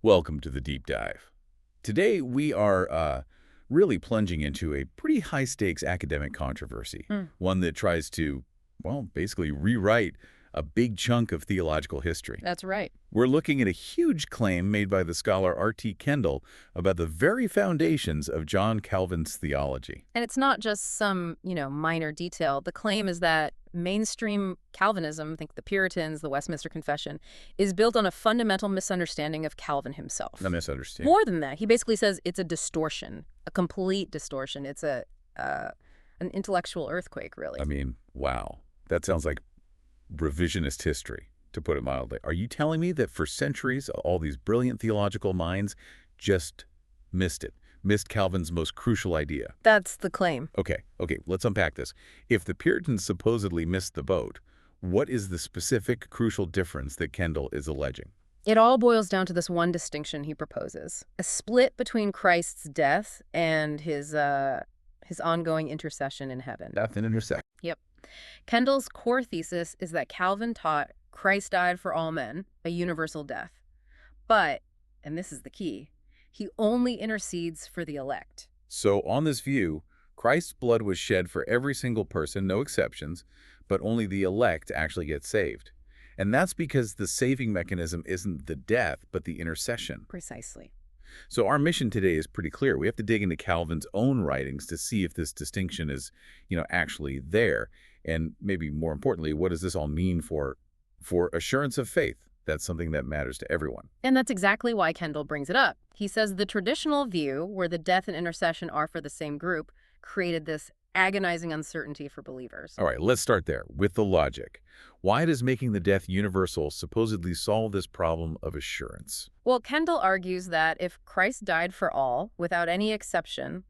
Welcome to the Deep Dive. Today we are really plunging into a pretty high-stakes academic controversy, one that tries to, well, basically rewrite a big chunk of theological history. That's right. We're looking at a huge claim made by the scholar R.T. Kendall about the very foundations of John Calvin's theology. And it's not just some, minor detail. The claim is that mainstream Calvinism, think the Puritans, the Westminster Confession, is built on a fundamental misunderstanding of Calvin himself. A misunderstanding. More than that, he basically says it's a distortion, a complete distortion. It's an intellectual earthquake, really. I mean, wow. That sounds like revisionist history, to put it mildly. Are you telling me that for centuries, all these brilliant theological minds just missed it? Missed Calvin's most crucial idea? That's the claim. Okay, let's unpack this. If the Puritans supposedly missed the boat, what is the specific crucial difference that Kendall is alleging? It all boils down to this one distinction he proposes, a split between Christ's death and his ongoing intercession in heaven. Death and intersection. Yep. Kendall's core thesis is that Calvin taught Christ died for all men, a universal death. But, and this is the key, he only intercedes for the elect. So on this view, Christ's blood was shed for every single person, no exceptions, but only the elect actually get saved. And that's because the saving mechanism isn't the death, but the intercession. Precisely. So our mission today is pretty clear. We have to dig into Calvin's own writings to see if this distinction is, actually there. And maybe more importantly, what does this all mean for assurance of faith? That's something that matters to everyone. And that's exactly why Kendall brings it up. He says the traditional view, where the death and intercession are for the same group, created this agonizing uncertainty for believers. All right, let's start there with the logic. Why does making the death universal supposedly solve this problem of assurance? Well, Kendall argues that if Christ died for all, without any exception,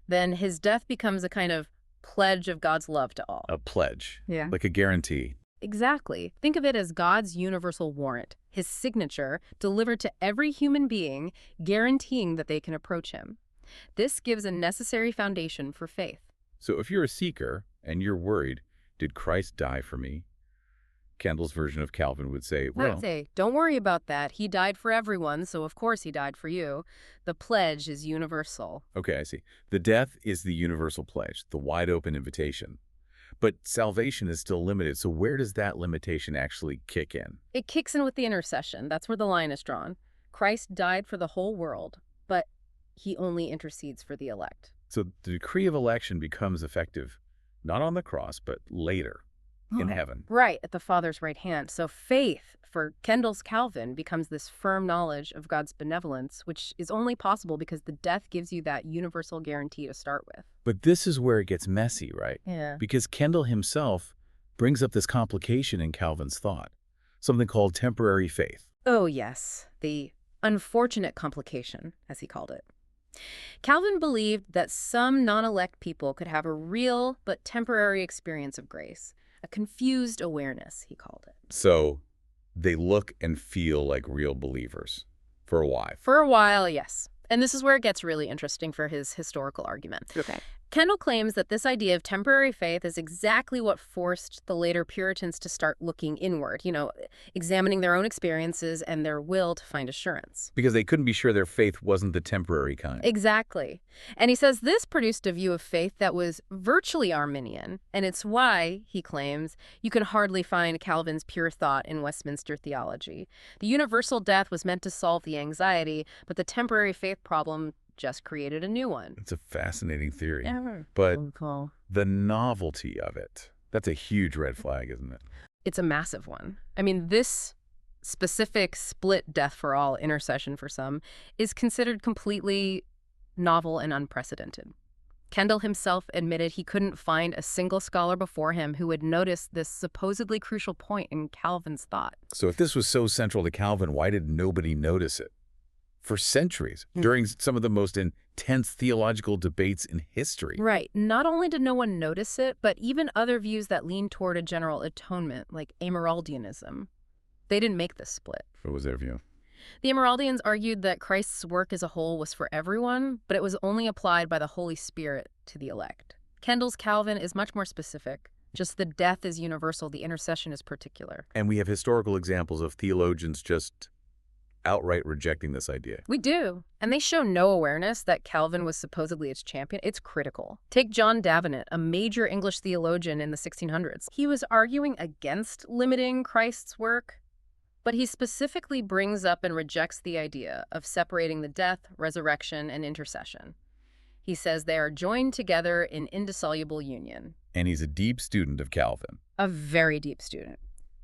then his death becomes a kind of pledge of God's love to all. A pledge. Yeah. Like a guarantee. Exactly. Think of it as God's universal warrant, his signature delivered to every human being, guaranteeing that they can approach him. This gives a necessary foundation for faith. So if you're a seeker and you're worried, did Christ die for me? Kendall's version of Calvin would say, well, I'd say, don't worry about that. He died for everyone, so of course he died for you. The pledge is universal. okay, I see. The death is the universal pledge, the wide open invitation. But salvation is still limited, so where does that limitation actually kick in? It kicks in with the intercession. That's where the line is drawn. Christ died for the whole world, but he only intercedes for the elect. So the decree of election becomes effective not on the cross, but later in heaven. Right, at the Father's right hand. So faith, for Kendall's Calvin, becomes this firm knowledge of God's benevolence, which is only possible because the death gives you that universal guarantee to start with. But this is where it gets messy, right? Yeah. Because Kendall himself brings up this complication in Calvin's thought, something called temporary faith. Oh, yes. The unfortunate complication, as he called it. Calvin believed that some non-elect people could have a real but temporary experience of grace, a confused awareness, he called it. So they look and feel like real believers for a while. For a while, yes. And this is where it gets really interesting for his historical argument. Okay. Kendall claims that this idea of temporary faith is exactly what forced the later Puritans to start looking inward, examining their own experiences and their will to find assurance. Because they couldn't be sure their faith wasn't the temporary kind. Exactly. And he says this produced a view of faith that was virtually Arminian, and it's why, he claims, you can hardly find Calvin's pure thought in Westminster theology. The universal death was meant to solve the anxiety, but the temporary faith problem just created a new one. It's a fascinating theory. Yeah. But Cool. the novelty of it, that's a huge red flag, isn't it? It's a massive one. I mean, this specific split death for all intercession for some is considered completely novel and unprecedented. Kendall himself admitted he couldn't find a single scholar before him who would notice this supposedly crucial point in Calvin's thought. So if this was so central to Calvin, why did nobody notice it? For centuries, during some of the most intense theological debates in history. Right. Not only did no one notice it, but even other views that lean toward a general atonement, like Amyraldianism, they didn't make this split. What was their view? The Amyraldians argued that Christ's work as a whole was for everyone, but it was only applied by the Holy Spirit to the elect. Kendall's Calvin is much more specific. Just the death is universal, the intercession is particular. And we have historical examples of theologians just outright rejecting this idea. We do. And they show no awareness that Calvin was supposedly its champion. It's critical. Take John Davenant, a major English theologian in the 1600s. He was arguing against limiting Christ's work, but he specifically brings up and rejects the idea of separating the death, resurrection, and intercession. He says they are joined together in indissoluble union. And he's a deep student of Calvin. A very deep student.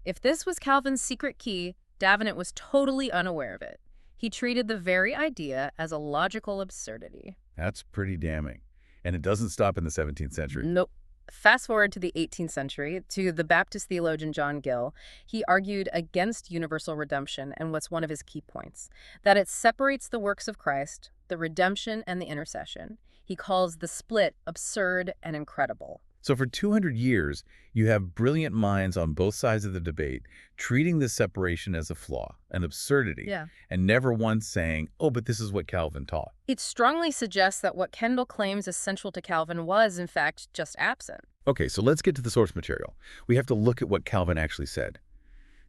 If this was Calvin's secret key, Davenant was totally unaware of it. He treated the very idea as a logical absurdity. That's pretty damning. And it doesn't stop in the 17th century. Nope. Fast forward to the 18th century, to the Baptist theologian John Gill. He argued against universal redemption, and what's one of his key points? That it separates the works of Christ, the redemption, and the intercession. He calls the split absurd and incredible. So for 200 years, you have brilliant minds on both sides of the debate treating this separation as a flaw, an absurdity, and never once saying, oh, but this is what Calvin taught. It strongly suggests that what Kendall claims is central to Calvin was, in fact, just absent. Okay, so let's get to the source material. We have to look at what Calvin actually said.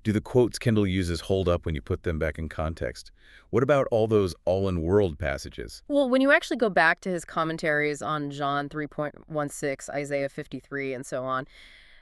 Do the quotes Kendall uses hold up when you put them back in context? What about all those all-in-world passages? Well, when you actually go back to his commentaries on John 3.16, Isaiah 53, and so on,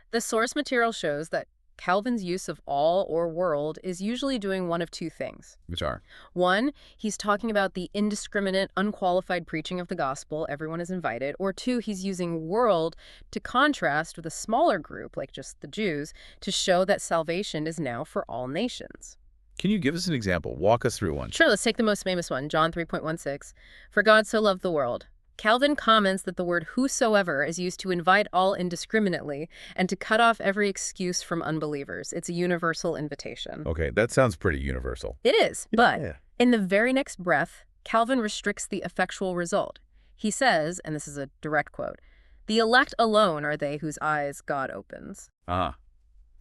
the source material shows that Calvin's use of all or world is usually doing one of two things. Which are? One, he's talking about the indiscriminate, unqualified preaching of the gospel, everyone is invited. Or two, he's using world to contrast with a smaller group, like just the Jews, to show that salvation is now for all nations. Can you give us an example? Walk us through one. Sure, let's take the most famous one, John 3.16. For God so loved the world. Calvin comments that the word whosoever is used to invite all indiscriminately and to cut off every excuse from unbelievers. It's a universal invitation. Okay, that sounds pretty universal. It is, but in the very next breath, Calvin restricts the effectual result. He says, and this is a direct quote, "The elect alone are they whose eyes God opens." Ah,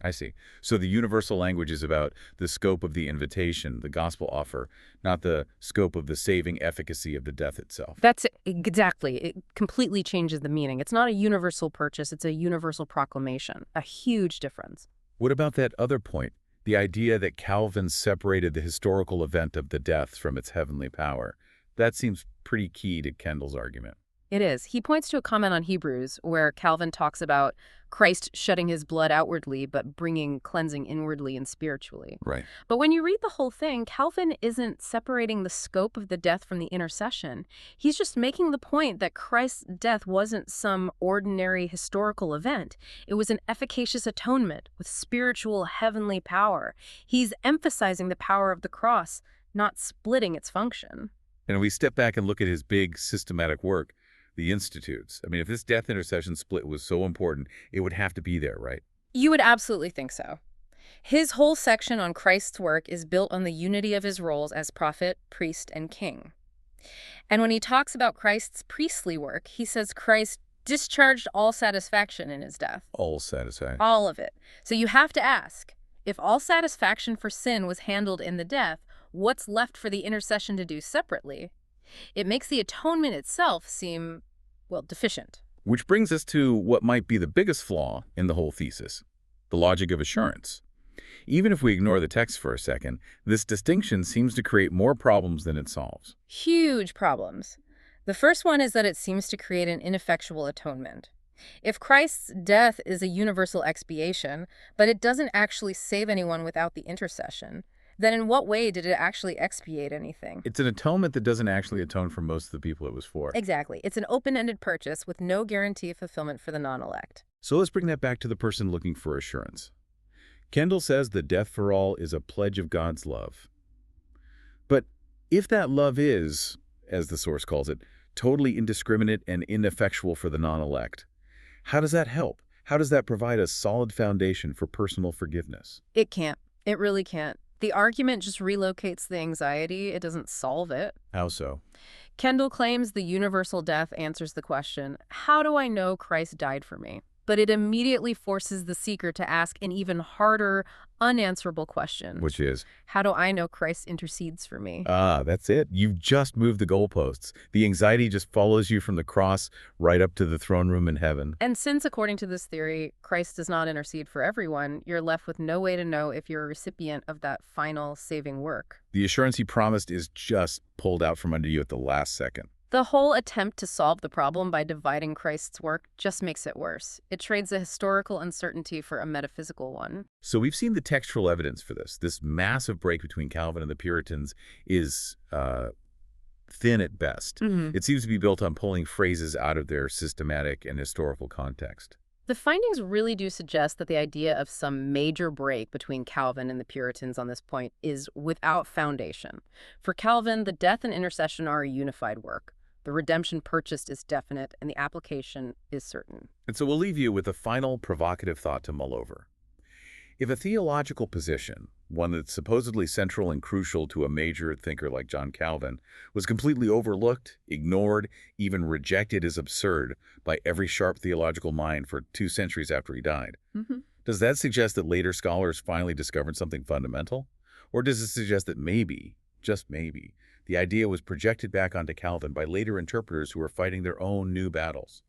I see. So the universal language is about the scope of the invitation, the gospel offer, not the scope of the saving efficacy of the death itself. That's it. Exactly. It completely changes the meaning. It's not a universal purchase. It's a universal proclamation. A huge difference. What about that other point? The idea that Calvin separated the historical event of the death from its heavenly power. That seems pretty key to Kendall's argument. It is. He points to a comment on Hebrews where Calvin talks about Christ shedding his blood outwardly, but bringing cleansing inwardly and spiritually. Right. But when you read the whole thing, Calvin isn't separating the scope of the death from the intercession. He's just making the point that Christ's death wasn't some ordinary historical event. It was an efficacious atonement with spiritual heavenly power. He's emphasizing the power of the cross, not splitting its function. And we step back and look at his big systematic work, the Institutes. I mean, if this death intercession split was so important, it would have to be there, right? You would absolutely think so. His whole section on Christ's work is built on the unity of his roles as prophet, priest, and king. And when he talks about Christ's priestly work, he says Christ discharged all satisfaction in his death. All satisfaction. All of it. So you have to ask, if all satisfaction for sin was handled in the death, what's left for the intercession to do separately? It makes the atonement itself seem, well, deficient. Which brings us to what might be the biggest flaw in the whole thesis, the logic of assurance. Even if we ignore the text for a second, this distinction seems to create more problems than it solves. Huge problems. The first one is that it seems to create an ineffectual atonement. If Christ's death is a universal expiation, but it doesn't actually save anyone without the intercession, then in what way did it actually expiate anything? It's an atonement that doesn't actually atone for most of the people it was for. Exactly. It's an open-ended purchase with no guarantee of fulfillment for the non-elect. So let's bring that back to the person looking for assurance. Kendall says the death for all is a pledge of God's love. But if that love is, as the source calls it, totally indiscriminate and ineffectual for the non-elect, how does that help? How does that provide a solid foundation for personal forgiveness? It can't. It really can't. The argument just relocates the anxiety. It doesn't solve it. How so? Kendall claims the universal death answers the question, how do I know Christ died for me? but it immediately forces the seeker to ask an even harder, unanswerable question. Which is, How do I know Christ intercedes for me? that's it. You've just moved the goalposts. The anxiety just follows you from the cross right up to the throne room in heaven. And since, according to this theory, Christ does not intercede for everyone, you're left with no way to know if you're a recipient of that final saving work. The assurance he promised is just pulled out from under you at the last second. The whole attempt to solve the problem by dividing Christ's work just makes it worse. It trades a historical uncertainty for a metaphysical one. So we've seen the textual evidence for this. This massive break between Calvin and the Puritans is thin at best. It seems to be built on pulling phrases out of their systematic and historical context. The findings really do suggest that the idea of some major break between Calvin and the Puritans on this point is without foundation. For Calvin, the death and intercession are a unified work. The redemption purchased is definite, and the application is certain. And so we'll leave you with a final provocative thought to mull over. If a theological position, one that's supposedly central and crucial to a major thinker like John Calvin, was completely overlooked, ignored, even rejected as absurd by every sharp theological mind for 2 centuries after he died, does that suggest that later scholars finally discovered something fundamental? Or does it suggest that maybe, just maybe, the idea was projected back onto Calvin by later interpreters who were fighting their own new battles?